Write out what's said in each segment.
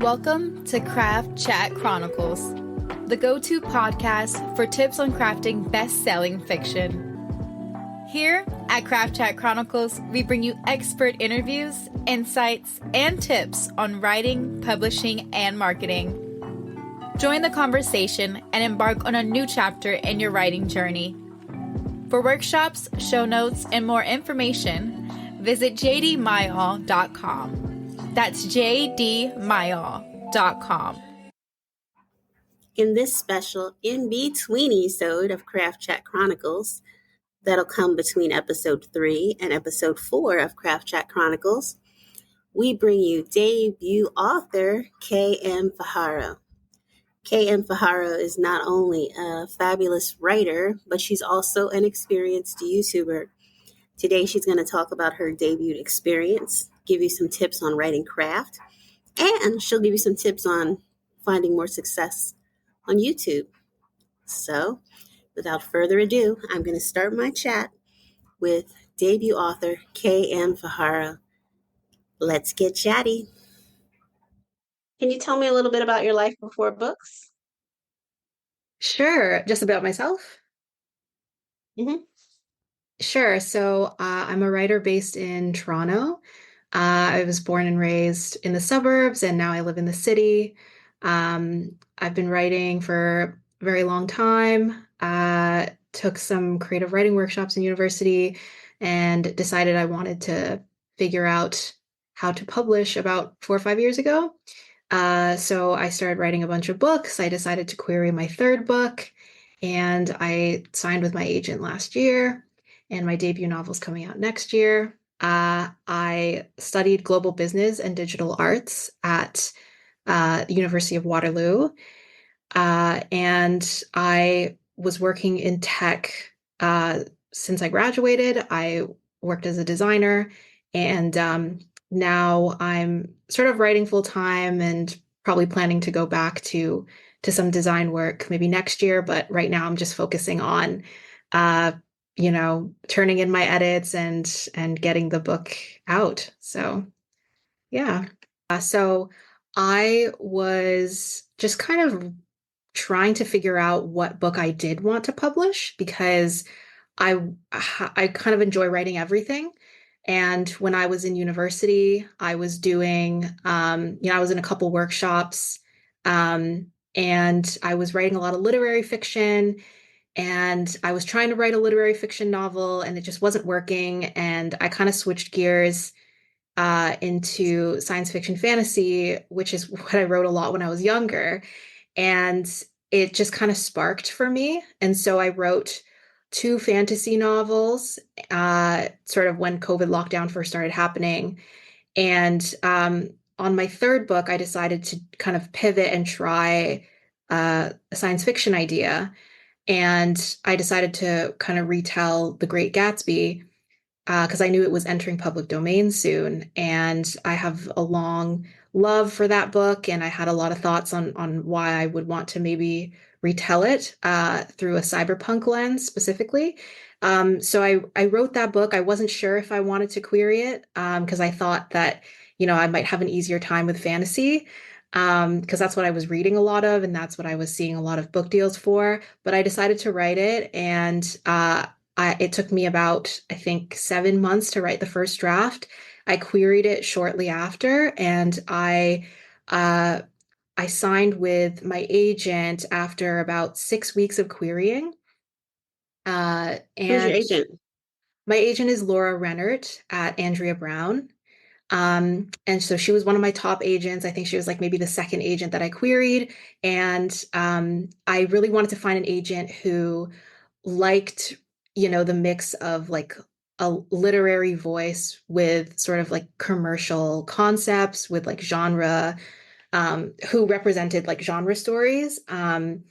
Welcome to Craft Chat Chronicles, the go-to podcast for tips on crafting best-selling fiction. Here at Craft Chat Chronicles, we bring you expert interviews, insights, and tips on writing, publishing, and marketing. Join the conversation and embark on a new chapter in your writing journey. For workshops, show notes, and more information, visit jdmayall.com. That's jdmayall.com. In this special in-between-isode of Craft Chat Chronicles, that'll come between episode 3 and episode 4 of Craft Chat Chronicles, we bring you debut author KM Fajardo. KM Fajardo is not only a fabulous writer, but she's also an experienced YouTuber. Today, she's going to talk about her debut experience, give you some tips on writing craft, and she'll give you some tips on finding more success on YouTube. So, without further ado, I'm going to start my chat with debut author KM Fajardo. Let's get chatty. Can you tell me a little bit about your life before books? Sure. Just about myself? Mm-hmm. Sure. So I'm a writer based in Toronto. I was born and raised in the suburbs, and now I live in the city. I've been writing for a very long time. Took some creative writing workshops in university and decided I wanted to figure out how to publish about 4 or 5 years ago. So I started writing a bunch of books. I decided to query my third book, and I signed with my agent last year, and my debut novel is coming out next year. I studied global business and digital arts at the University of Waterloo, and I was working in tech since I graduated. I worked as a designer, and now I'm sort of writing full time and probably planning to go back to some design work maybe next year. But right now I'm just focusing on, turning in my edits and getting the book out. So, yeah. So I was just kind of trying to figure out what book I did want to publish because I kind of enjoy writing everything. And when I was in university, I was doing, I was in a couple workshops, and I was writing a lot of literary fiction, and I was trying to write a literary fiction novel, and it just wasn't working. And I kind of switched gears into science fiction fantasy, which is what I wrote a lot when I was younger. And it just kind of sparked for me. And so I wrote 2 fantasy novels, sort of when COVID lockdown first started happening. And on my third book, I decided to kind of pivot and try a science fiction idea. And I decided to kind of retell The Great Gatsby because I knew it was entering public domain soon. And I have a long love for that book, and I had a lot of thoughts on why I would want to maybe retell it through a cyberpunk lens specifically. So I wrote that book. I wasn't sure if I wanted to query it because I thought that, I might have an easier time with fantasy because that's what I was reading a lot of, and that's what I was seeing a lot of book deals for. But I decided to write it, and it took me about, I think, 7 months to write the first draft. I queried it shortly after, and I signed with my agent after about 6 weeks of querying. Who's your agent? My agent is Laura Rennert at Andrea Brown. And so she was one of my top agents. I think she was like maybe the second agent that I queried. And I really wanted to find an agent who liked, the mix of like a literary voice with sort of like commercial concepts with like genre, who represented like genre stories. And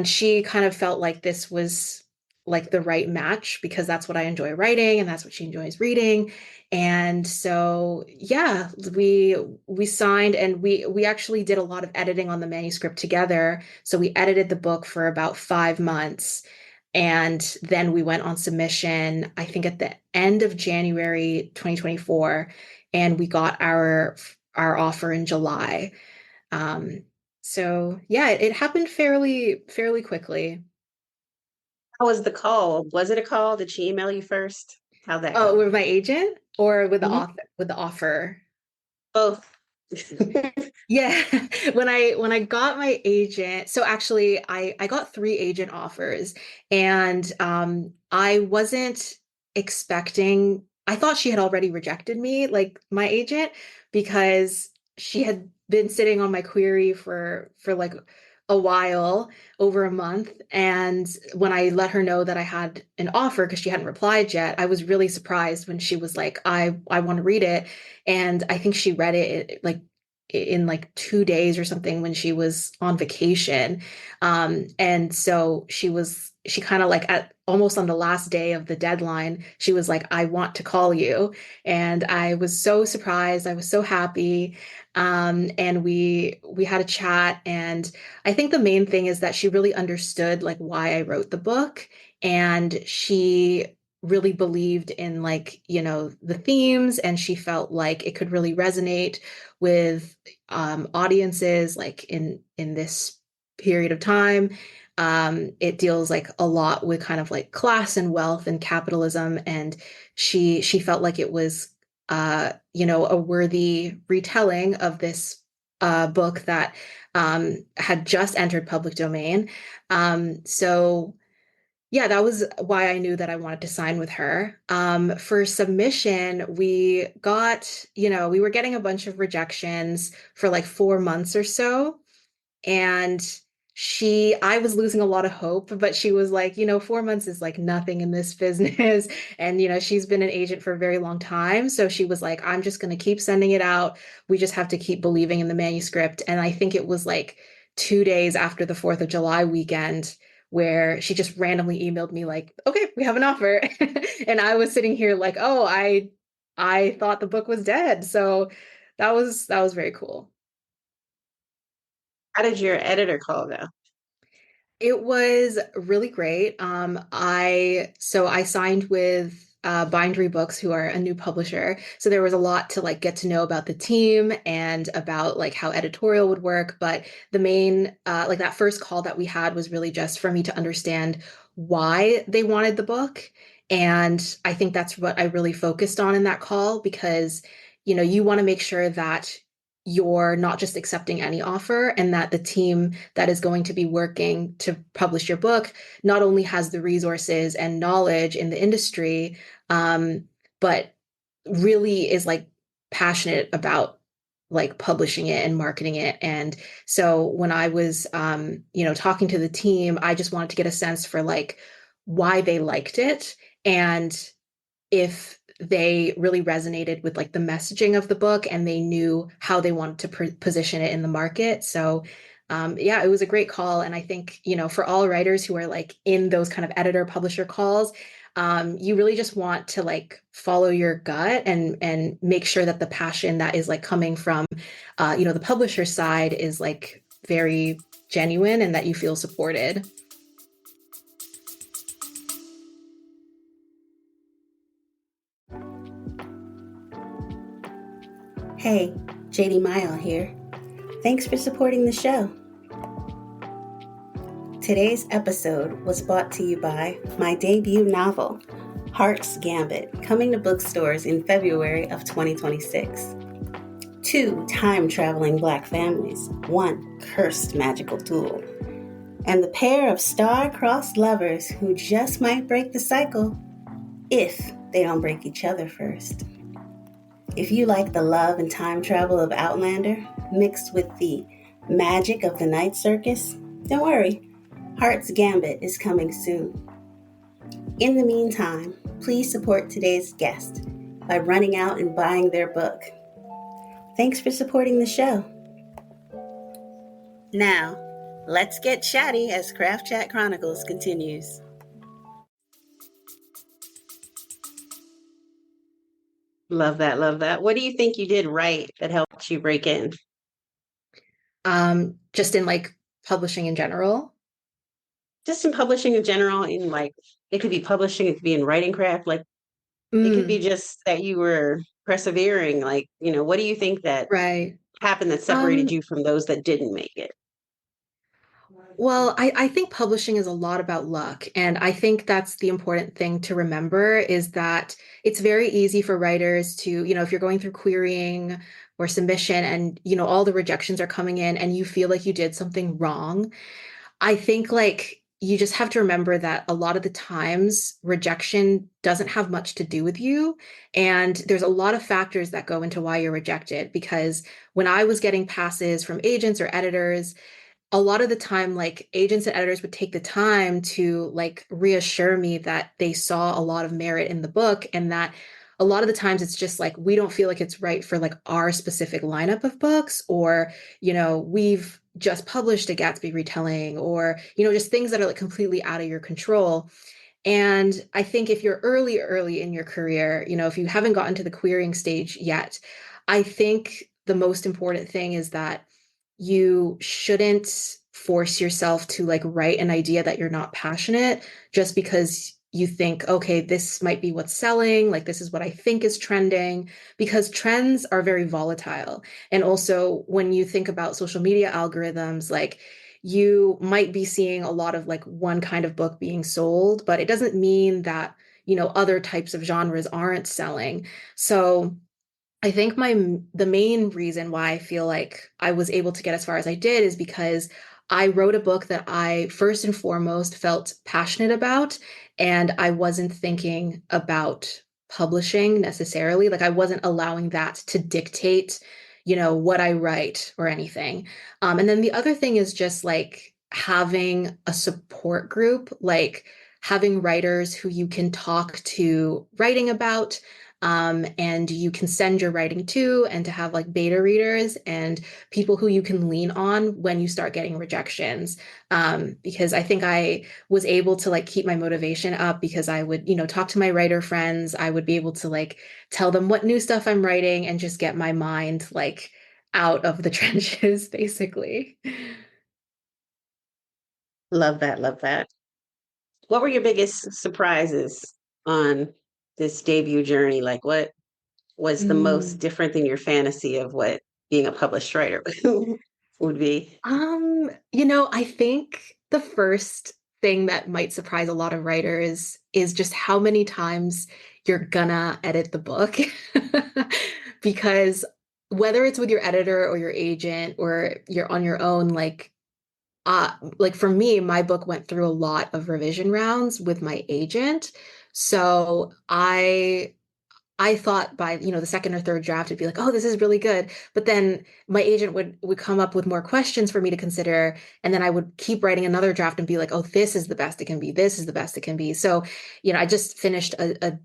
she kind of felt like this was like the right match because that's what I enjoy writing and that's what she enjoys reading. And so, yeah, we signed, and we actually did a lot of editing on the manuscript together. So we edited the book for about 5 months. And then we went on submission, I think at the end of January 2024, and we got our our offer in July. Um, so yeah, it happened fairly quickly. How was the call? Was it a call? Did she email you first? How'd that Oh, go? with my agent or with the Hmm. author, with the offer? Both. Yeah, when I got my agent, so actually I got three agent offers, and I wasn't expecting. I thought she had already rejected me, like my agent, because she had been sitting on my query for like a while, over a month, and when I let her know that I had an offer because she hadn't replied yet, I was really surprised when she was like, I want to read it, and I think she read it like in like 2 days or something when she was on vacation. And so she kind of like at almost on the last day of the deadline, she was like, I want to call you. And I was so surprised. I was so happy. And we had a chat. And I think the main thing is that she really understood like why I wrote the book. And she really believed in like, the themes, and she felt like it could really resonate with audiences like in this period of time. It deals like a lot with kind of like class and wealth and capitalism, and she felt like it was a worthy retelling of this book that had just entered public domain. So yeah, that was why I knew that I wanted to sign with her. For submission, we were getting a bunch of rejections for like 4 months or so. And I was losing a lot of hope, but she was like, 4 months is like nothing in this business. And, she's been an agent for a very long time. So she was like, I'm just going to keep sending it out. We just have to keep believing in the manuscript. And I think it was like 2 days after the 4th of July weekend where she just randomly emailed me like, okay, we have an offer. And I was sitting here like, oh, I thought the book was dead. So that was very cool. How did your editor call go? It was really great. I signed with Bindery Books, who are a new publisher. So there was a lot to like get to know about the team and about like how editorial would work. But the main like that first call that we had was really just for me to understand why they wanted the book. And I think that's what I really focused on in that call because you want to make sure that you're not just accepting any offer, and that the team that is going to be working to publish your book not only has the resources and knowledge in the industry, but really is like passionate about like publishing it and marketing it. And so when I was, talking to the team, I just wanted to get a sense for like why they liked it, and if they really resonated with like the messaging of the book and they knew how they wanted to position it in the market. So yeah, it was a great call. And I think, for all writers who are like in those kind of editor publisher calls, you really just want to like follow your gut and make sure that the passion that is like coming from, the publisher side is like very genuine and that you feel supported. Hey, JD Mile here. Thanks for supporting the show. Today's episode was brought to you by my debut novel, Heart's Gambit, coming to bookstores in February of 2026. Two time-traveling Black families, one cursed magical duel, and the pair of star-crossed lovers who just might break the cycle if they don't break each other first. If you like the love and time travel of Outlander mixed with the magic of the night circus, don't worry, Heart's Gambit is coming soon. In the meantime, please support today's guest by running out and buying their book. Thanks for supporting the show. Now, let's get chatty as Craft Chat Chronicles continues. Love that, love that. What do you think you did right that helped you break in? Just in like publishing in general. Just in publishing in general, in like, it could be publishing, it could be in writing craft, like it could be Mm, just that you were persevering? Like, what do you think that Right. happened that separated Um, you from those that didn't make it? Well, I think publishing is a lot about luck. And I think that's the important thing to remember is that it's very easy for writers to, if you're going through querying or submission and, all the rejections are coming in and you feel like you did something wrong. I think like you just have to remember that a lot of the times rejection doesn't have much to do with you. And there's a lot of factors that go into why you're rejected. Because when I was getting passes from agents or editors, a lot of the time, like agents and editors would take the time to like reassure me that they saw a lot of merit in the book and that a lot of the times it's just like we don't feel like it's right for like our specific lineup of books or we've just published a Gatsby retelling or just things that are like completely out of your control. And I think if you're early in your career, if you haven't gotten to the querying stage yet, I think the most important thing is that you shouldn't force yourself to like write an idea that you're not passionate just because you think, okay, this might be what's selling, like this is what I think is trending, because trends are very volatile. And also, when you think about social media algorithms, like you might be seeing a lot of like one kind of book being sold, but it doesn't mean that, other types of genres aren't selling. So, I think the main reason why I feel like I was able to get as far as I did is because I wrote a book that I first and foremost felt passionate about, and I wasn't thinking about publishing necessarily. Like I wasn't allowing that to dictate, what I write or anything. And then the other thing is just like having a support group, like having writers who you can talk to writing about and you can send your writing to and to have like beta readers and people who you can lean on when you start getting rejections. Because I think I was able to like keep my motivation up because I would, talk to my writer friends. I would be able to like tell them what new stuff I'm writing and just get my mind like out of the trenches, basically. Love that. Love that. What were your biggest surprises on this debut journey? Like, what was the most Mm. different than your fantasy of what being a published writer would be? I think the first thing that might surprise a lot of writers is just how many times you're gonna edit the book. Because whether it's with your editor or your agent or you're on your own, like for me, my book went through a lot of revision rounds with my agent. So I thought by, the second or third draft, it'd be like, oh, this is really good. But then my agent would come up with more questions for me to consider. And then I would keep writing another draft and be like, oh, this is the best it can be. This is the best it can be. So, I just finished a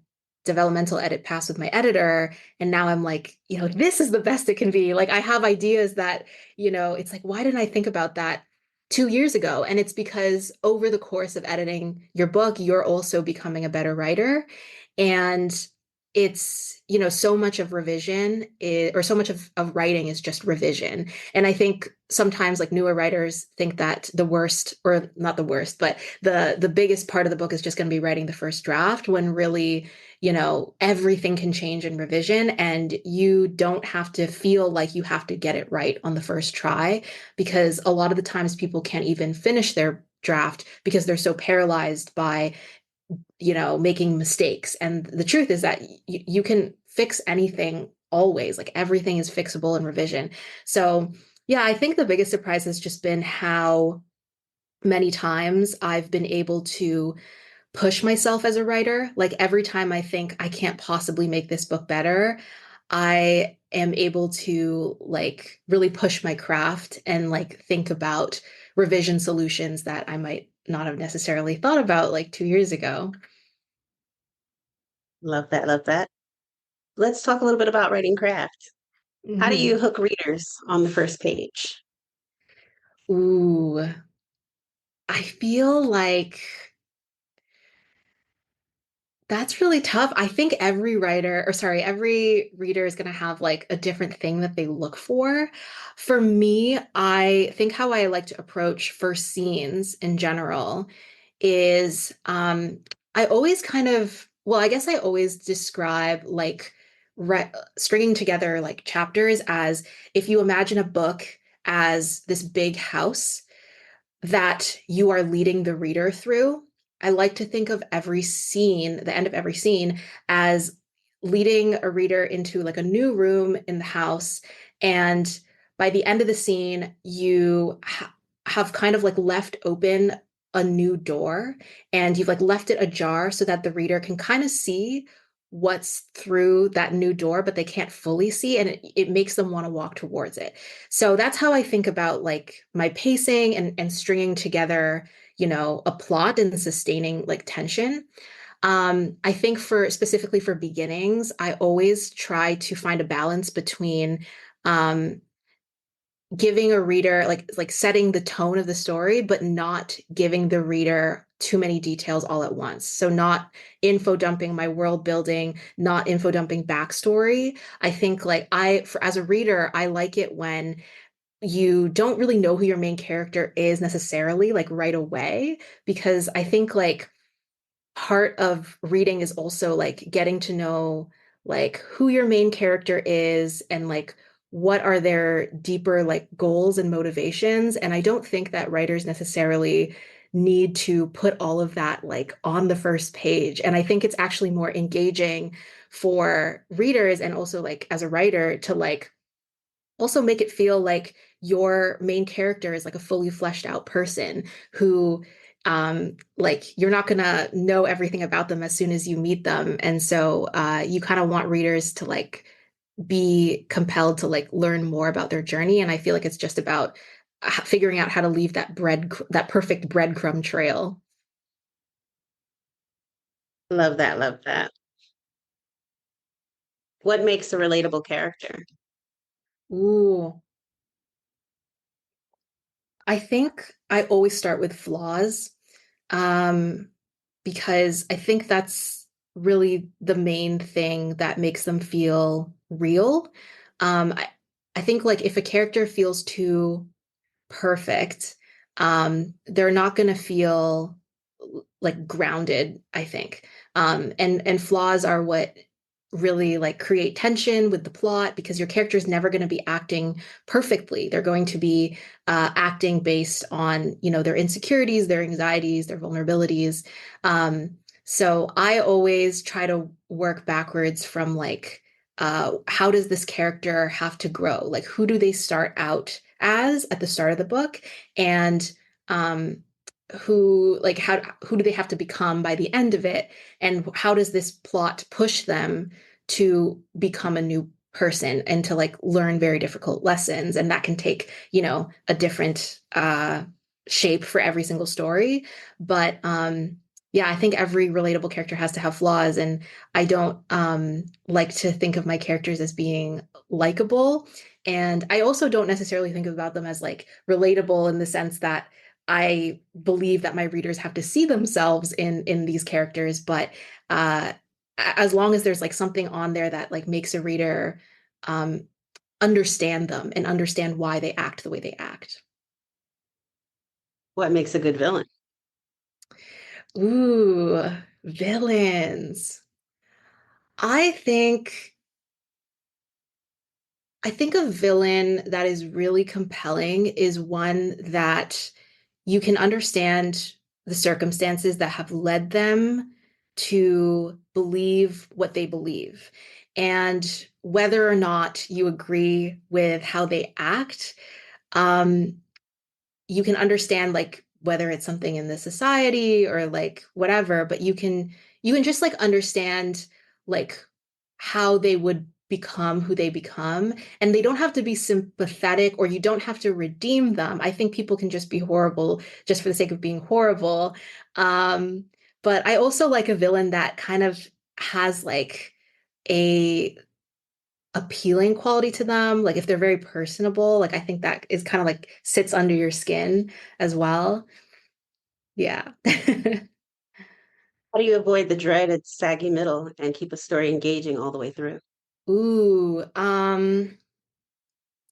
developmental edit pass with my editor. And now I'm like, this is the best it can be. Like I have ideas that, it's like, why didn't I think about that 2 years ago? And it's because over the course of editing your book, you're also becoming a better writer. And it's so much of revision or so much of writing is just revision. And I think sometimes like newer writers think that the worst, or not the worst, but the biggest part of the book is just going to be writing the first draft, when really everything can change in revision and you don't have to feel like you have to get it right on the first try, because a lot of the times people can't even finish their draft because they're so paralyzed by making mistakes. And the truth is that you can fix anything always. Like everything is fixable in revision. So, yeah, I think the biggest surprise has just been how many times I've been able to push myself as a writer. Like every time I think I can't possibly make this book better, I am able to like really push my craft and like think about revision solutions that I might not have necessarily thought about like 2 years ago. Love that. Love that. Let's talk a little bit about writing craft. How do you Mhm. hook readers on the first page? Ooh, I feel like that's really tough. I think every writer, or sorry, every reader is going to have like a different thing that they look for. For me, I think how I like to approach first scenes in general is I always kind of, well, I guess I always describe like stringing together like chapters as if you imagine a book as this big house that you are leading the reader through. I like to think of every scene, the end of every scene, as leading a reader into like a new room in the house. And by the end of the scene, you have kind of like left open a new door and you've like left it ajar so that the reader can kind of see what's through that new door, but they can't fully see, and it makes them want to walk towards it. So that's how I think about like my pacing and stringing together, a plot and sustaining like tension. I think for specifically for beginnings, I always try to find a balance between um, giving a reader like setting the tone of the story, but not giving the reader too many details all at once. So not info dumping my world building, not info dumping backstory. I think like as a reader, I like it when you don't really know who your main character is necessarily like right away, because I think like part of reading is also like getting to know like who your main character is and like what are their deeper like goals and motivations. And I don't think that writers necessarily need to put all of that like on the first page. And I think it's actually more engaging for readers and also like as a writer to like also make it feel like your main character is like a fully fleshed out person who like you're not gonna know everything about them as soon as you meet them. And so you kind of want readers to like be compelled to like learn more about their journey. And I feel like it's just about figuring out how to leave that perfect breadcrumb trail. Love that. Love that. What makes a relatable character? Ooh, I think I always start with flaws. Um, because I think that's really the main thing that makes them feel real. I think like if a character feels too perfect, they're not going to feel like grounded, I think. And flaws are what really like create tension with the plot because your character is never going to be acting perfectly. They're going to be acting based on, their insecurities, their anxieties, their vulnerabilities. So I always try to work backwards from like, how does this character have to grow? Like, who do they start out as at the start of the book? And um, who do they have to become by the end of it? And how does this plot push them to become a new person and to like learn very difficult lessons? And that can take, a different shape for every single story. But yeah, I think every relatable character has to have flaws, and I don't like to think of my characters as being likable. And I also don't necessarily think about them as like relatable in the sense that I believe that my readers have to see themselves in these characters, but uh, as long as there's like something on there that like makes a reader um, understand them and understand why they act the way they act. What makes a good villain? Ooh, villains. I think I think a villain that is really compelling is one that you can understand the circumstances that have led them to believe what they believe. And whether or not you agree with how they act, um, you can understand like whether it's something in the society or like whatever, but you can just like understand like how they would become who they become, and they don't have to be sympathetic or you don't have to redeem them. I think people can just be horrible just for the sake of being horrible. um but I also like a villain that kind of has like a appealing quality to them. Like if they're very personable, like I think that is kind of like sits under your skin as well. Yeah. How do you avoid the dreaded saggy middle and keep a story engaging all the way through? Ooh,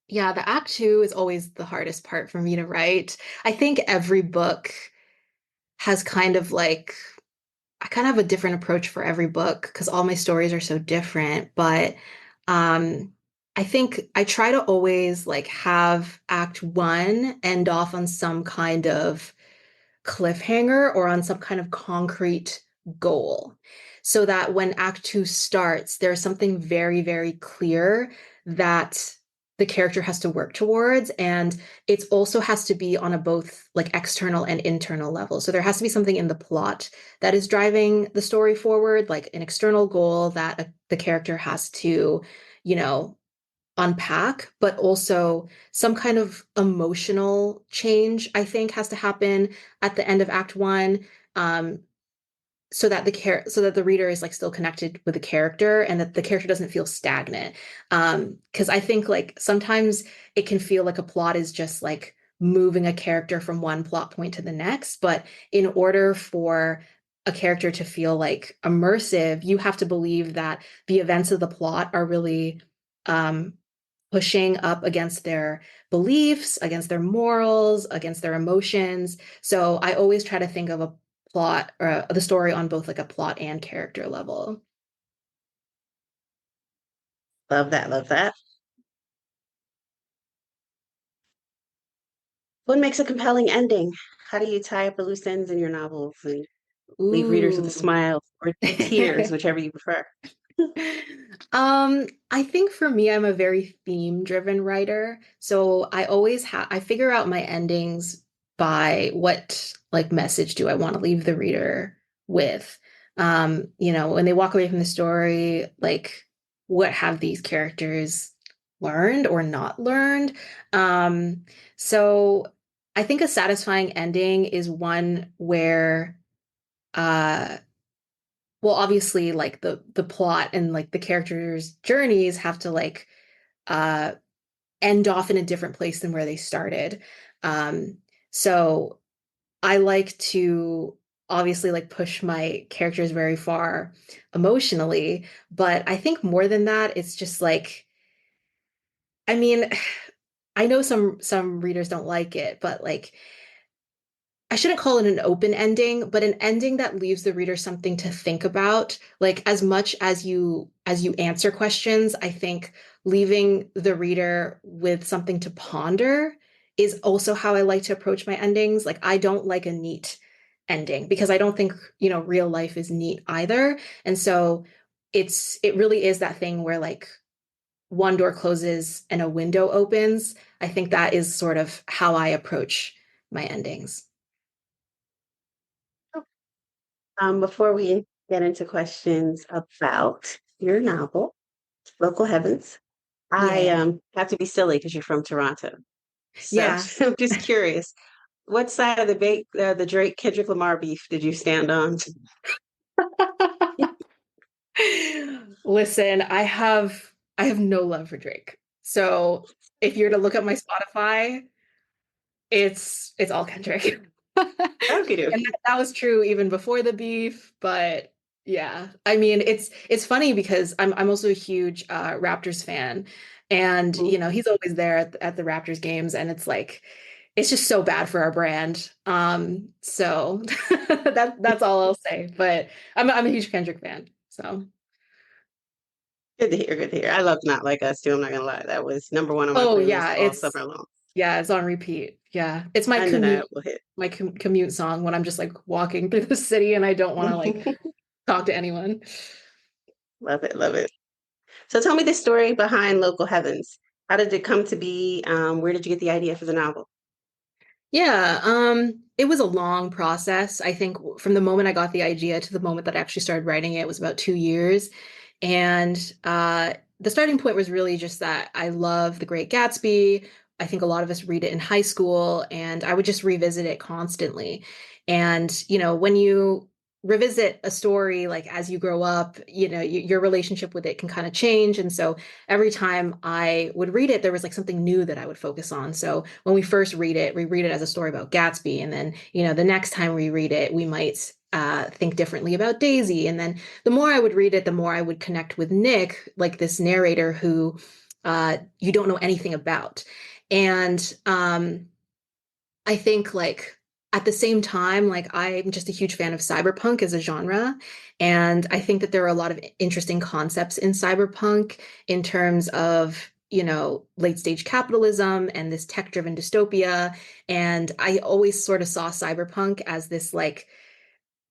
yeah, the act two is always the hardest part for me to write. I think every book has kind of like I kind of have a different approach for every book because all my stories are so different. But um, I think I try to always like have Act One end off on some kind of cliffhanger or on some kind of concrete goal so that when Act Two starts, there's something very, very clear that the character has to work towards. And it also has to be on a both like external and internal level. So there has to be something in the plot that is driving the story forward, like an external goal that the character has to, you know, unpack, but also some kind of emotional change, I think, has to happen at the end of Act One, um, so that the reader is like still connected with the character and that the character doesn't feel stagnant. Because I think like sometimes it can feel like a plot is just like moving a character from one plot point to the next, but in order for a character to feel like immersive, you have to believe that the events of the plot are really um, pushing up against their beliefs, against their morals, against their emotions. So I always try to think of a plot or the story on both like a plot and character level. Love that. Love that. What makes a compelling ending? How do you tie up the loose ends in your novels and leave readers with a Ooh. smile or tears, whichever you prefer? I think for me, I'm a very theme-driven writer. So I figure out my endings by what like message do I want to leave the reader with. When they walk away from the story, like what have these characters learned or not learned? So I think a satisfying ending is one where uh well obviously like the plot and like the characters journeys have to like uh end off in a different place than where they started. So I like to obviously like push my characters very far emotionally, but I think more than that it's just like I mean I know some readers don't like it, but like I shouldn't call it an open ending, but an ending that leaves the reader something to think about. Like as much as you answer questions, I think leaving the reader with something to ponder is also how I like to approach my endings. Like I don't like a neat ending because I don't think, real life is neat either. And so it really is that thing where like one door closes and a window opens. I think that is sort of how I approach my endings. Before we get into questions about your novel, Local Heavens, I Yeah. have to be silly because you're from Toronto. So Yeah. I'm just curious, what side of the Drake Kendrick Lamar beef did you stand on? Listen, I have no love for Drake. So if you're to look at my Spotify, it's all Kendrick. Okay, And dokie. that was true even before the beef, but yeah. I mean, it's funny because I'm also a huge Raptors fan. And he's always there at the Raptors games and it's like it's just so bad for our brand. So that's all I'll say. But I'm a huge Kendrick fan. So Good to hear. Good to hear. I love Not Like Us too. I'm not gonna lie. That was number one on my oh playlist yeah, all summer long. it's on repeat. Yeah. It's my Undeniable hit. commute song when I'm just like walking through the city and I don't want to like talk to anyone. Love it. Love it. So tell me the story behind Local Heavens. How did it come to be? Where did you get the idea for the novel? Yeah, it was a long process. I think from the moment I got the idea to the moment that I actually started writing it was about 2 years. And the starting point was really just that I love The Great Gatsby. I think a lot of us read it in high school, and I would just revisit it constantly. And, when you revisit a story like as you grow up, your relationship with it can kind of change. And so every time I would read it, there was like something new that I would focus on. So when we first read it, we read it as a story about Gatsby. And then, the next time we read it, we might think differently about Daisy. And then the more I would read it, the more I would connect with Nick, like this narrator who you don't know anything about. And I think like at the same time, like I'm just a huge fan of cyberpunk as a genre. And I think that there are a lot of interesting concepts in cyberpunk in terms of, late stage capitalism and this tech-driven dystopia. And I always sort of saw cyberpunk as this like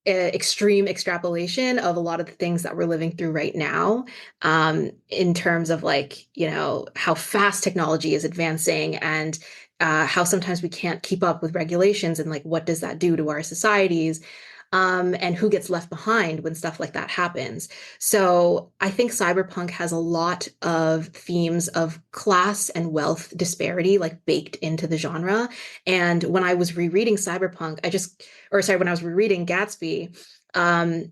extreme extrapolation of a lot of the things that we're living through right now, in terms of like, how fast technology is advancing and how sometimes we can't keep up with regulations and like what does that do to our societies, and who gets left behind when stuff like that happens. So I think cyberpunk has a lot of themes of class and wealth disparity like baked into the genre. And when I was rereading cyberpunk, when I was rereading Gatsby, um,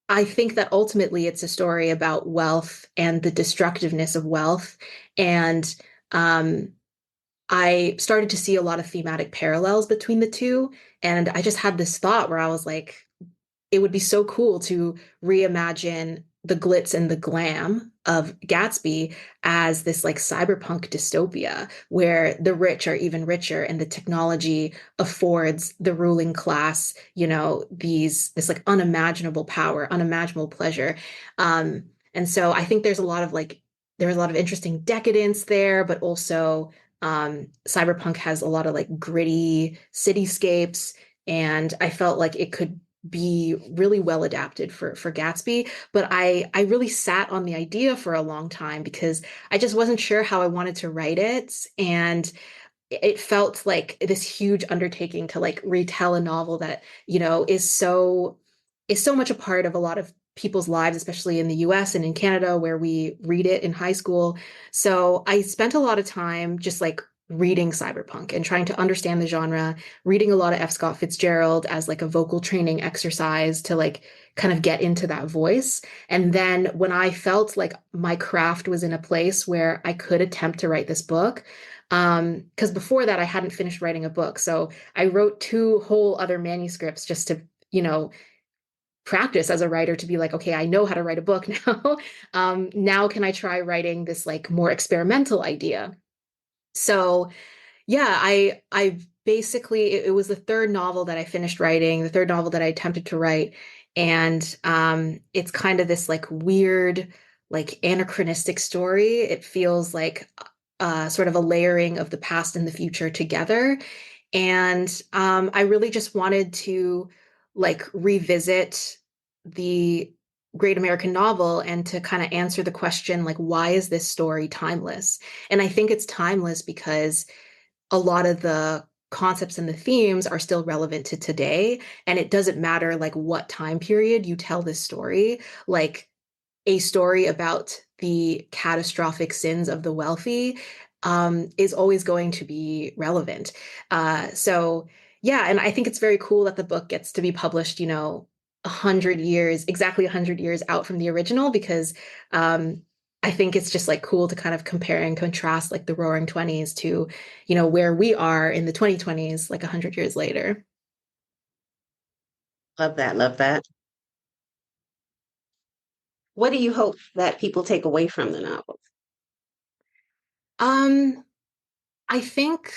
I think that ultimately it's a story about wealth and the destructiveness of wealth. And um, I started to see a lot of thematic parallels between the two. And I just had this thought where I was like, it would be so cool to reimagine the glitz and the glam of Gatsby as this like cyberpunk dystopia where the rich are even richer and the technology affords the ruling class, this like unimaginable power, unimaginable pleasure. And so I think there's a lot of interesting decadence there, but also cyberpunk has a lot of like gritty cityscapes, and I felt like it could be really well adapted for Gatsby. But I really sat on the idea for a long time because I just wasn't sure how I wanted to write it. And it felt like this huge undertaking to like retell a novel that, is so much a part of a lot of people's lives, especially in the US and in Canada, where we read it in high school. So I spent a lot of time just like reading cyberpunk and trying to understand the genre, reading a lot of F. Scott Fitzgerald as like a vocal training exercise to like kind of get into that voice. And then when I felt like my craft was in a place where I could attempt to write this book, because before that I hadn't finished writing a book. So I wrote two whole other manuscripts just to, practice as a writer to be like, okay, I know how to write a book now. Now can I try writing this like more experimental idea? So yeah, I basically it was the third novel that I finished writing, the third novel that I attempted to write, and it's kind of this like weird, like anachronistic story. It feels like sort of a layering of the past and the future together, and I really just wanted to like revisit the great American novel and to kind of answer the question like, why is this story timeless? And I think it's timeless because a lot of the concepts and the themes are still relevant to today. And it doesn't matter like what time period you tell this story, like a story about the catastrophic sins of the wealthy is always going to be relevant. So yeah, and I think it's very cool that the book gets to be published, 100 years, exactly 100 years out from the original, because I think it's just like cool to kind of compare and contrast like the Roaring Twenties to, where we are in the 2020s, like 100 years later. Love that. Love that. What do you hope that people take away from the novel? Um, I think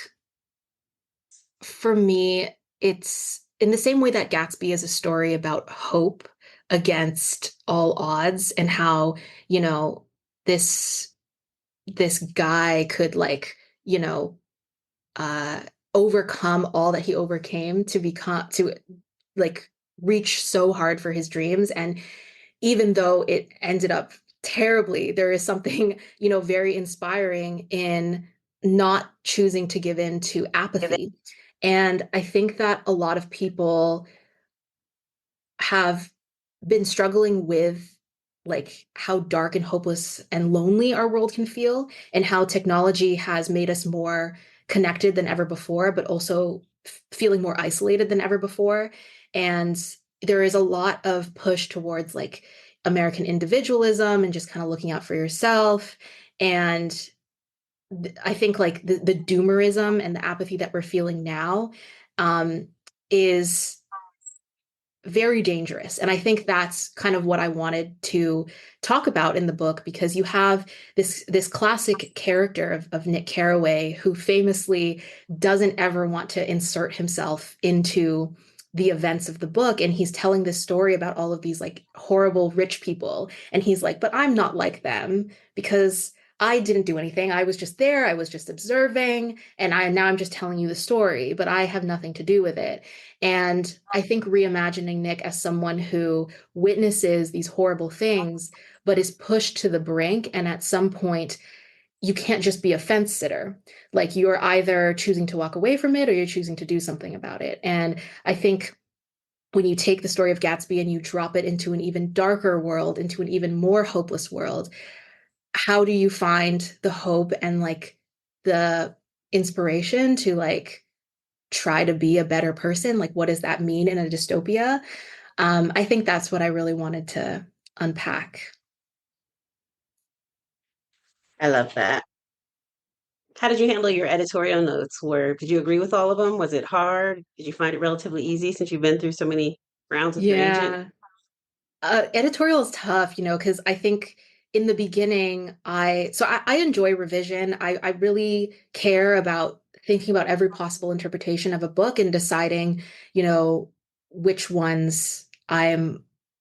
for me, it's in the same way that Gatsby is a story about hope against all odds and how, you know, this this guy could like, uh overcome all that he overcame to become to like reach so hard for his dreams. And even though it ended up terribly, there is something, very inspiring in not choosing to give in to apathy. And I think that a lot of people have been struggling with like how dark and hopeless and lonely our world can feel, and how technology has made us more connected than ever before, but also feeling more isolated than ever before. And there is a lot of push towards like American individualism and just kind of looking out for yourself. And I think like the doomerism and the apathy that we're feeling now, is very dangerous. And I think that's kind of what I wanted to talk about in the book, because you have this classic character of Nick Carraway, who famously doesn't ever want to insert himself into the events of the book. And he's telling this story about all of these like horrible rich people. And he's like, but I'm not like them because I didn't do anything. I was just there. I was just observing. And now I'm just telling you the story, but I have nothing to do with it. And I think reimagining Nick as someone who witnesses these horrible things, but is pushed to the brink. And at some point, you can't just be a fence sitter. Like, you're either choosing to walk away from it or you're choosing to do something about it. And I think when you take the story of Gatsby and you drop it into an even darker world, into an even more hopeless world, how do you find the hope and like the inspiration to like try to be a better person? Like, what does that mean in a dystopia? I think that's what I really wanted to unpack. I love that. How did you handle your editorial notes? Did you agree with all of them? Was it hard? Did you find it relatively easy since you've been through so many rounds with your agent? Yeah. Editorial is tough, because I think in the beginning, I enjoy revision. I really care about thinking about every possible interpretation of a book and deciding, you know, which ones I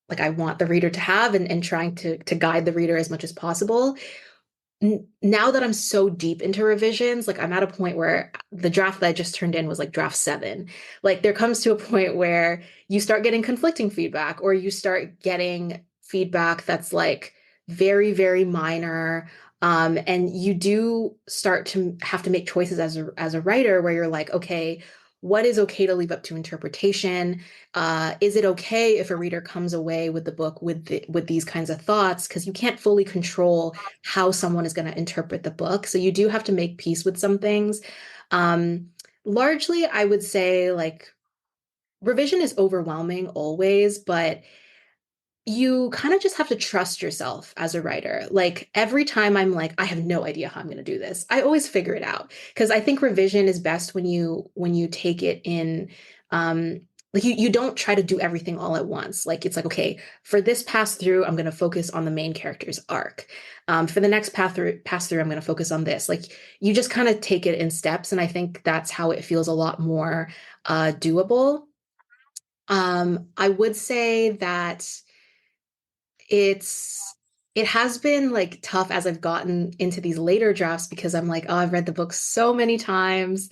want the reader to have, and trying to guide the reader as much as possible. Now that I'm so deep into revisions, like I'm at a point where the draft that I just turned in was like draft 7. Like, there comes to a point where you start getting conflicting feedback, or you start getting feedback that's like very, very minor. And you do start to have to make choices as a writer, where you're like, okay, what is okay to leave up to interpretation? Is it okay if a reader comes away with the book with these kinds of thoughts? Because you can't fully control how someone is going to interpret the book. So you do have to make peace with some things. Um, Largely, I would say like revision is overwhelming always, but you kind of just have to trust yourself as a writer. Like, every time I'm like, I have no idea how I'm going to do this, I always figure it out, because I think revision is best when you take it in, like, you don't try to do everything all at once. Like, it's like, okay, for this pass through, I'm going to focus on the main character's arc. For the next pass through, I'm going to focus on this. Like, you just kind of take it in steps, and I think that's how it feels a lot more doable. I would say that it's it has been like tough as I've gotten into these later drafts, because I'm like, oh, I've read the book so many times.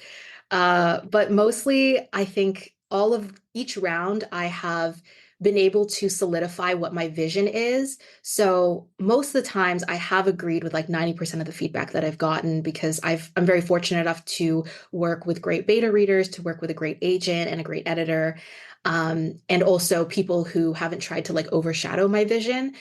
But mostly, I think all of each round, I have been able to solidify what my vision is. So most of the times, I have agreed with like 90% of the feedback that I've gotten, because I'm very fortunate enough to work with great beta readers, to work with a great agent and a great editor, and also people who haven't tried to like overshadow my vision.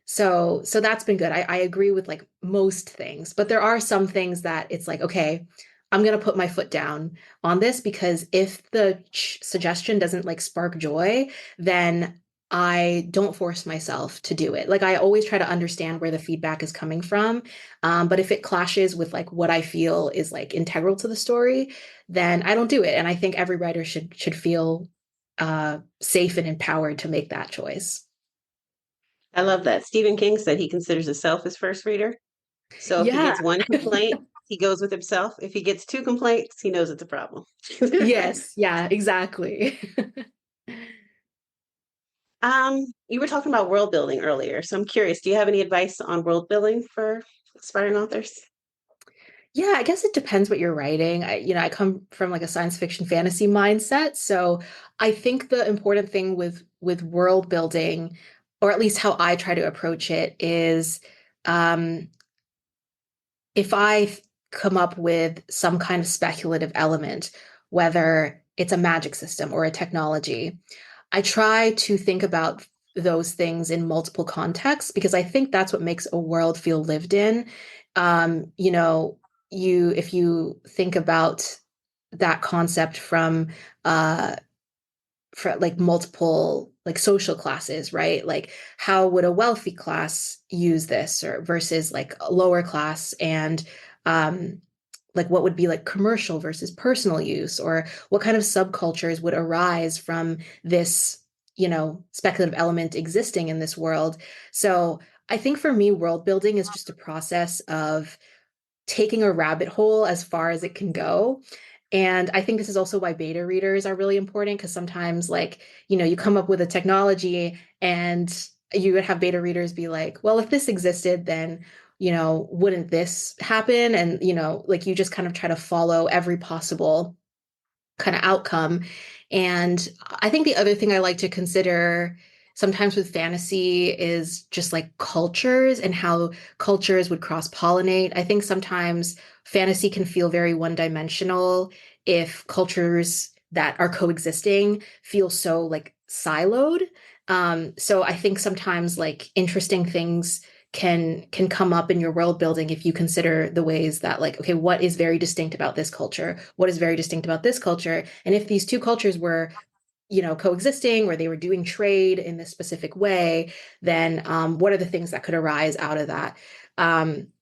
So that's been good. I agree with like most things, but there are some things that it's like, okay, I'm going to put my foot down on this, because if the suggestion doesn't like spark joy, then I don't force myself to do it. Like, I always try to understand where the feedback is coming from. But if it clashes with like what I feel is like integral to the story, then I don't do it. And I think every writer should feel safe and empowered to make that choice. I love that. Stephen King said he considers himself his first reader. So if he Yeah. gets one complaint, he goes with himself. If he gets 2 complaints, he knows it's a problem. Yes. Yeah, exactly. You were talking about world building earlier, so I'm curious, do you have any advice on world building for aspiring authors? Yeah, I guess it depends what you're writing. I come from like a science fiction fantasy mindset, so I think the important thing with world building, or at least how I try to approach it, is um, if come up with some kind of speculative element, whether it's a magic system or a technology, I try to think about those things in multiple contexts, because I think that's what makes a world feel lived in. You know, if you think about that concept from for like multiple like social classes, right? Like, how would a wealthy class use this, or versus like a lower class, and um like what would be like commercial versus personal use, or what kind of subcultures would arise from this, speculative element existing in this world. So I think for me, world building is just a process of taking a rabbit hole as far as it can go. And I think this is also why beta readers are really important, because sometimes, like, you come up with a technology and you would have beta readers be like, well, if this existed, then, wouldn't this happen? And, like you just kind of try to follow every possible kind of outcome. And I think the other thing I like to consider sometimes with fantasy is just like cultures and how cultures would cross-pollinate. I think sometimes fantasy can feel very one-dimensional if cultures that are coexisting feel so like siloed. So I think sometimes like interesting things can come up in your world building if you consider the ways that, like, okay, what is very distinct about this culture, what is very distinct about this culture, and if these two cultures were coexisting, or they were doing trade in this specific way, then what are the things that could arise out of that?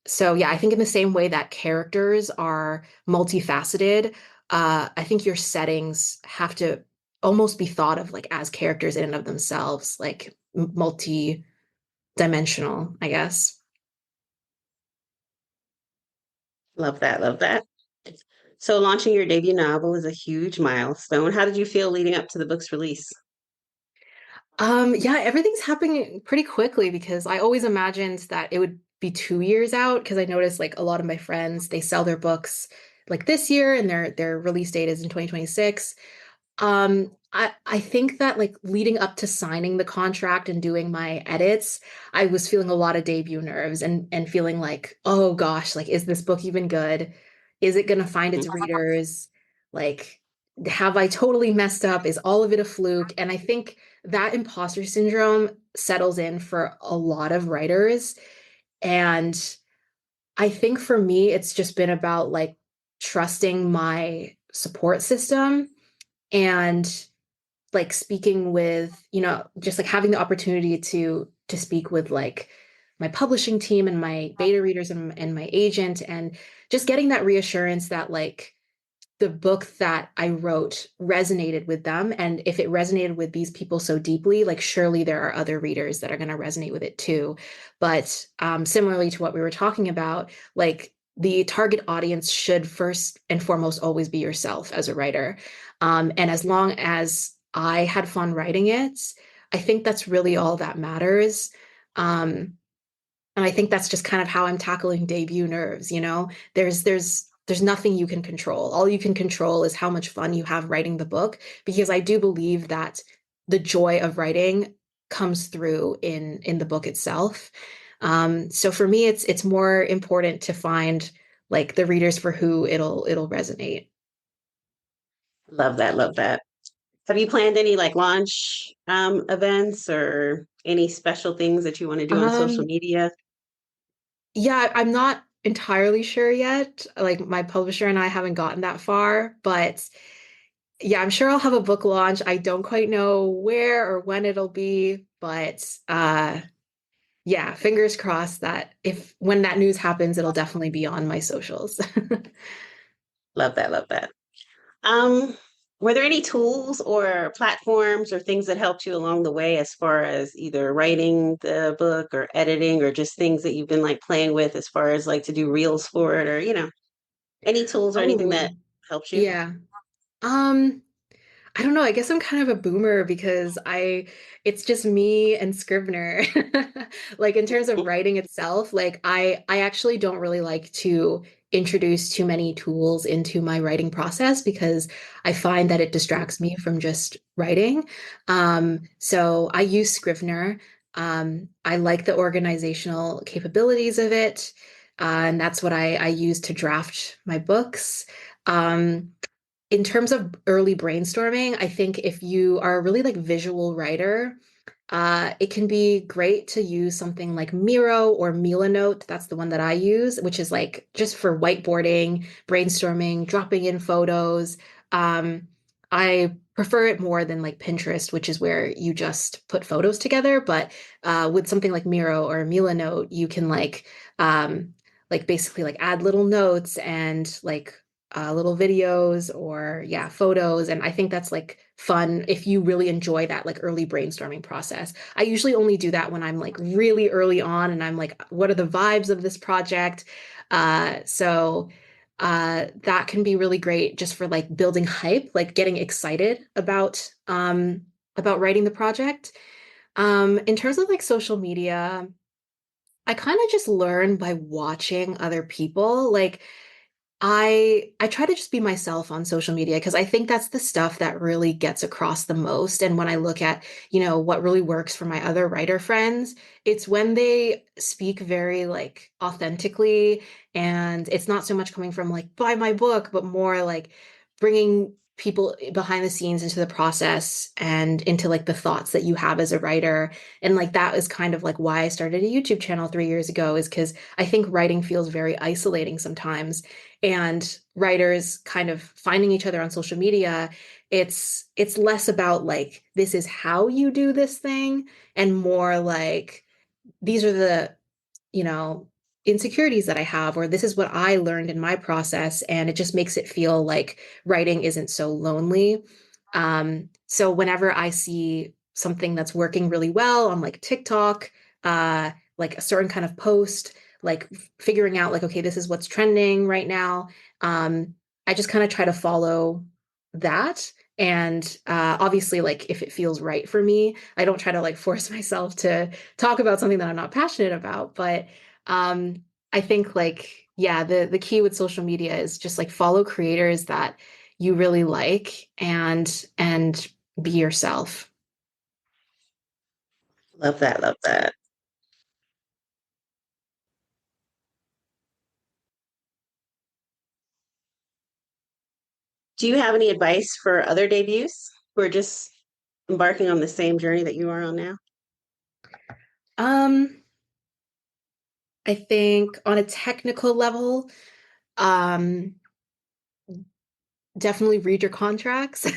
So yeah, I think in the same way that characters are multifaceted, I think your settings have to almost be thought of like as characters in and of themselves, like multi-dimensional, I guess. Love that. Love that. So, launching your debut novel is a huge milestone. How did you feel leading up to the book's release? Yeah, everything's happening pretty quickly because I always imagined that it would be 2 years out, because I noticed like a lot of my friends, they sell their books like this year and their release date is in 2026. I think that like leading up to signing the contract and doing my edits, I was feeling a lot of debut nerves and feeling like, oh gosh, like is this book even good? Is it gonna find its readers? Like, have I totally messed up? Is all of it a fluke? And I think that imposter syndrome settles in for a lot of writers. And I think for me, it's just been about like trusting my support system and like speaking with, just like having the opportunity to speak with like my publishing team and my beta readers and my agent, and just getting that reassurance that like the book that I wrote resonated with them. And if it resonated with these people so deeply, like surely there are other readers that are going to resonate with it too. But similarly to what we were talking about, like the target audience should first and foremost always be yourself as a writer. And as long as I had fun writing it, I think that's really all that matters. Um, and I think that's just kind of how I'm tackling debut nerves, there's nothing you can control. All you can control is how much fun you have writing the book, because I do believe that the joy of writing comes through in the book itself. So for me, it's more important to find like the readers for who it'll resonate. Love that. Love that. Have you planned any like launch events or any special things that you want to do on social Um, media? yeah, I'm not entirely sure yet. Like my publisher and I haven't gotten that far, but yeah, I'm sure I'll have a book launch. I don't quite know where or when it'll be, but yeah, fingers crossed that if when that news happens, it'll definitely be on my socials. Love that. Love that. Um, were there any tools or platforms or things that helped you along the way as far as either writing the book or editing or just things that you've been like playing with as far as like to do reels for it or, any tools or anything Oh, that helped you? yeah. Um, I don't know. I guess I'm kind of a boomer because it's just me and Scrivener. Like in terms of writing itself, like I actually don't really like to introduce too many tools into my writing process because I find that it distracts me from just writing. So I use Scrivener. I like the organizational capabilities of it. And that's what I use to draft my books. In terms of early brainstorming, I think if you are a really like visual writer, it can be great to use something like Miro or Milanote. That's the one that I use, which is like just for whiteboarding, brainstorming, dropping in photos. Um, I prefer it more than like Pinterest, which is where you just put photos together. But with something like Miro or Milanote, you can um, like basically like add little notes and like little videos or yeah, photos. And I think that's like fun if you really enjoy that like early brainstorming process. I usually only do that when I'm like really early on and I'm like, what are the vibes of this project? That can be really great just for like building hype, like getting excited about writing the project. In terms of like social media, I kind of just learn by watching other people. Like I try to just be myself on social media because I think that's the stuff that really gets across the most. And when I look at, what really works for my other writer friends, it's when they speak very like authentically and it's not so much coming from like buy my book, but more like bringing people behind the scenes into the process and into like the thoughts that you have as a writer. And like that is kind of like why I started a YouTube channel 3 years ago, is because I think writing feels very isolating sometimes, and writers kind of finding each other on social media, it's less about like this is how you do this thing and more like these are the you know insecurities that I have, or this is what I learned in my process, and it just makes it feel like writing isn't so lonely. So whenever I see something that's working really well on like TikTok, like a certain kind of post, like figuring out like, okay, this is what's trending right now. Um, I just kind of try to follow that. And obviously, like if it feels right for me, I don't try to like force myself to talk about something that I'm not passionate about. But I think like, yeah, the key with social media is just like follow creators that you really like and be yourself. Love that. Love that. Do you have any advice for other debuts who are just embarking on the same journey that you are on now? Um, I think on a technical level, um, definitely read your contracts.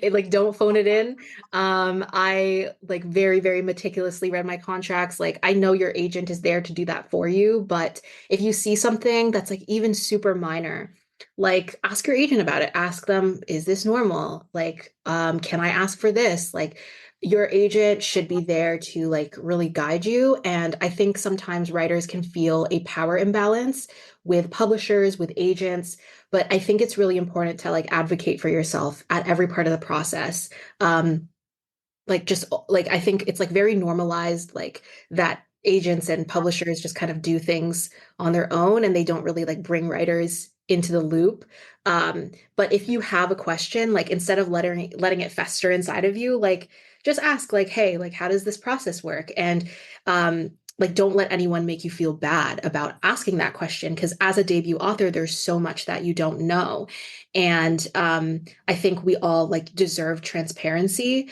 Like don't phone it in. I like very, very meticulously read my contracts. Like I know your agent is there to do that for you, but if you see something that's like even super minor, like ask your agent about it. Ask them, is this normal? Like, can I ask for this? Like your agent should be there to like really guide you. And I think sometimes writers can feel a power imbalance with publishers, with agents, but I think it's really important to like advocate for yourself at every part of the process. Like just like I think it's like very normalized like that agents and publishers just kind of do things on their own and they don't really like bring writers into the loop. But if you have a question, like instead of letting it fester inside of you, like just ask like, hey, like how does this process work? And like don't let anyone make you feel bad about asking that question because as a debut author, there's so much that you don't know. And I think we all like deserve transparency.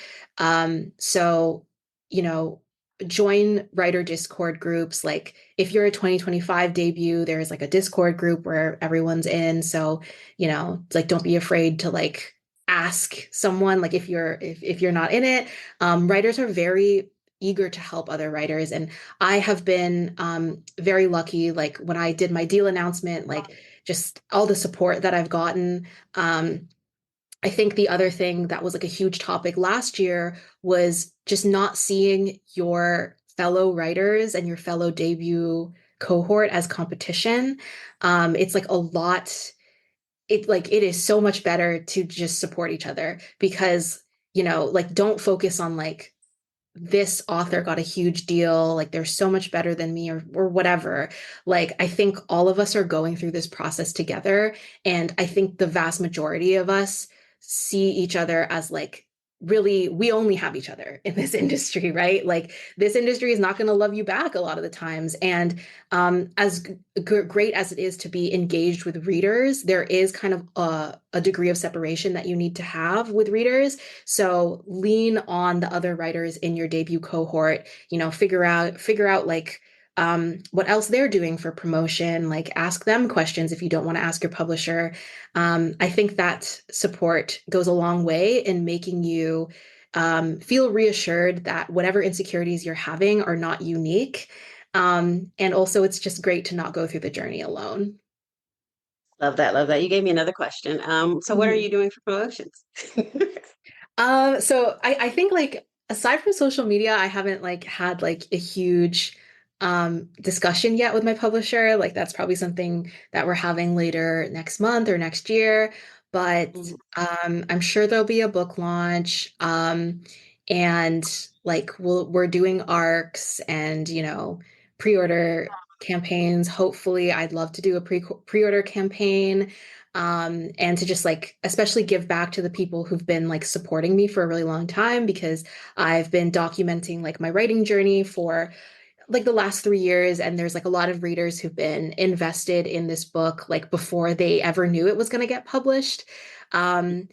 So, you know, join writer Discord groups. Like if you're a 2025 debut, there's like a Discord group where everyone's in. So, it's like don't be afraid to like ask someone, like if you're not in it. Writers are very eager to help other writers. And I have been very lucky, like when I did my deal announcement, like just all the support that I've gotten. I think the other thing that was like a huge topic last year was just not seeing your fellow writers and your fellow debut cohort as competition. It's like a lot, it is so much better to just support each other because, like don't focus on like this author got a huge deal, like they're so much better than me or whatever. Like I think all of us are going through this process together and I think the vast majority of us see each other as like really we only have each other in this industry, right? Like this industry is not going to love you back a lot of the times. And as great as it is to be engaged with readers, there is kind of a degree of separation that you need to have with readers. So lean on the other writers in your debut cohort, figure out like what else they're doing for promotion, like ask them questions if you don't want to ask your publisher. I think that support goes a long way in making you feel reassured that whatever insecurities you're having are not unique. And also, it's just great to not go through the journey alone. Love that. Love that. You gave me another question. So what are Mhm. you doing for promotions? So I think like aside from social media, I haven't like had like a huge discussion yet with my publisher. Like that's probably something that we're having later next month or next year. But Mhm. I'm sure there'll be a book launch. And like we're doing arcs and pre-order campaigns. Hopefully, I'd love to do a pre-order campaign and to just like especially give back to the people who've been like supporting me for a really long time because I've been documenting like my writing journey for like the last 3 years, and there's like a lot of readers who've been invested in this book like before they ever knew it was going to get published. And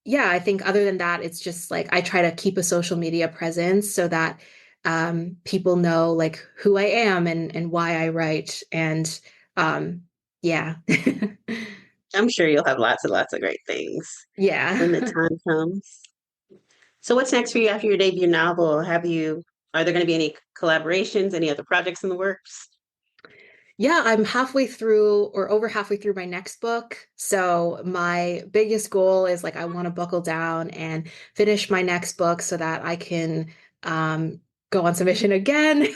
yeah, I think other than that, it's just like I try to keep a social media presence so that people know like who I am and why I write. And um, yeah. I'm sure you'll have lots and lots of great things when the Yeah. time comes. So what's next for you after your debut novel? Are there going to be any collaborations, any other projects in the works? Yeah, I'm halfway through or over halfway through my next book. So my biggest goal is like I want to buckle down and finish my next book so that I can go on submission again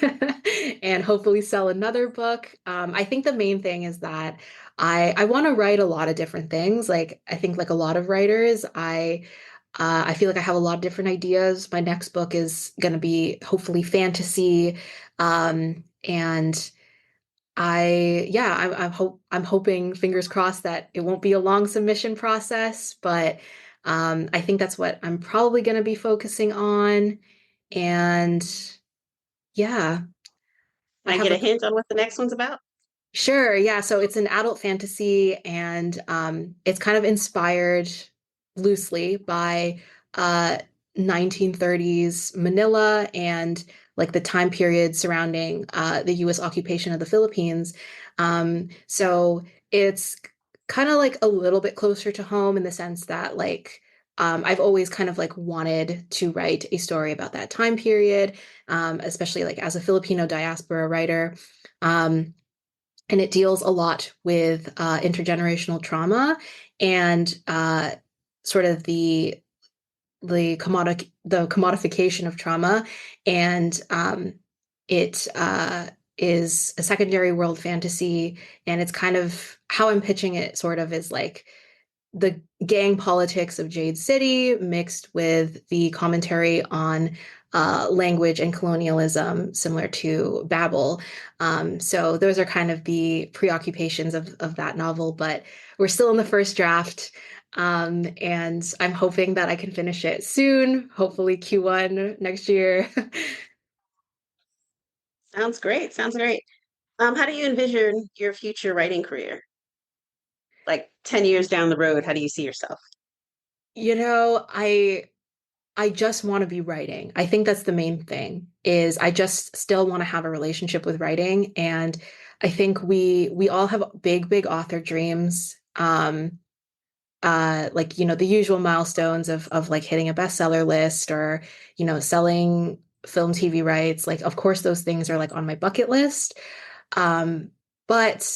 and hopefully sell another book. I think the main thing is that I want to write a lot of different things. Like I think like a lot of writers, I feel like I have a lot of different ideas. My next book is going to be hopefully fantasy, and yeah, I'm hoping, fingers crossed, that it won't be a long submission process, but I think that's what I'm probably going to be focusing on. And yeah, I Can I have get a a hint on what the next one's about? Sure, yeah. So it's an adult fantasy, and it's kind of inspired loosely by uh, 1930s Manila and like the time period surrounding the U.S. occupation of the Philippines. So it's kind of like a little bit closer to home in the sense that like I've always kind of like wanted to write a story about that time period, especially like as a Filipino diaspora writer. Um, and it deals a lot with intergenerational trauma and sort of the commodification of trauma, and it is a secondary world fantasy, and it's kind of how I'm pitching it. Sort of is like the gang politics of Jade City mixed with the commentary on language and colonialism, similar to Babel. So those are kind of the preoccupations of that novel, but we're still in the first draft. And I'm hoping that I can finish it soon, hopefully Q1 next year. Sounds great. Sounds great. How do you envision your future writing career? Like 10 years down the road, how do you see yourself? You know, I just want to be writing. I think that's the main thing is I just still want to have a relationship with writing. And I think we all have big author dreams. Like, the usual milestones of like hitting a bestseller list or, selling film TV rights. Like, of course, those things are like on my bucket list. Um, but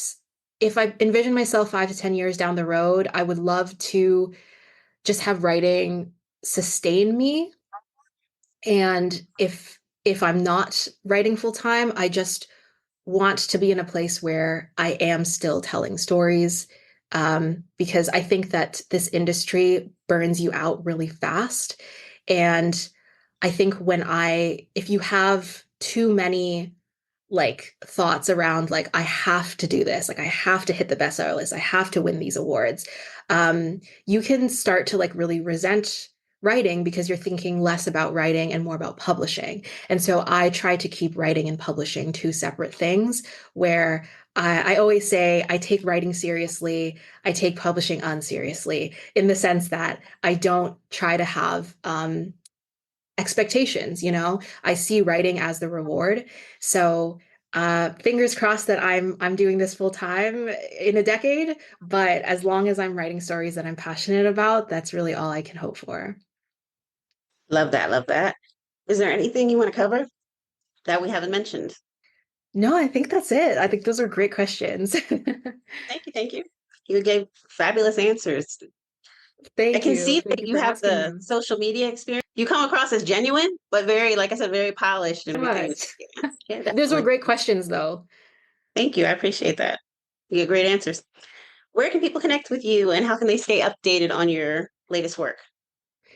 if I envision myself 5 to 10 years down the road, I would love to just have writing sustain me, and if I'm not writing full time, I just want to be in a place where I am still telling stories. Because I think that this industry burns you out really fast. And I think if you have too many like thoughts around like I have to do this, like I have to hit the bestseller list, I have to win these awards, you can start to like really resent writing because you're thinking less about writing and more about publishing. And so I try to keep writing and publishing two separate things, where I always say I take writing seriously, I take publishing unseriously, in the sense that I don't try to have expectations. I see writing as the reward. So fingers crossed that I'm doing this full time in a decade, but as long as I'm writing stories that I'm passionate about, that's really all I can hope for. Love that. Love that. Is there anything you want to cover? that we haven't mentioned? No, I think that's it. I think those are great questions. Thank you. Thank you. You gave fabulous answers. I Thank can you. see Thank that you you for have asking the them. social media experience. You come across as genuine, but very, like I said, very polished and So everything. much. Yeah, Those were definitely. great questions, though. Thank you. I appreciate that. You get great answers. Where can people connect with you and how can they stay updated on your latest work?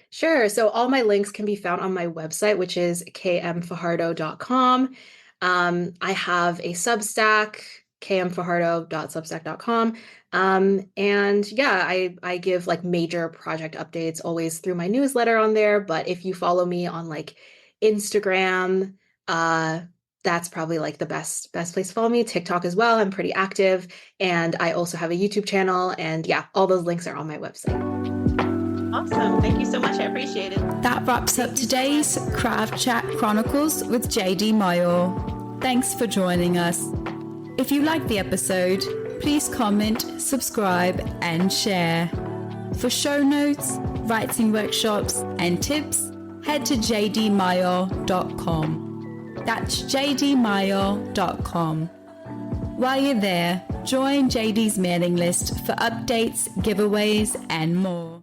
Sure. So all my links can be found on my website, which is kmfajardo.com. I have a Substack, kmfajardo.substack.com. And yeah, I give like major project updates always through my newsletter on there. But if you follow me on like Instagram, uh, that's probably like the best place to follow me. TikTok as well. I'm pretty active. And I also have a YouTube channel. And yeah, all those links are on my website. Awesome. Thank you so much. I appreciate it. That wraps up today's Craft Chat Chronicles with JD Mayor. Thanks for joining us. If you liked the episode, please comment, subscribe, and share. For show notes, writing workshops, and tips, head to jdmayor.com. That's jdmayor.com. While you're there, join JD's mailing list for updates, giveaways, and more.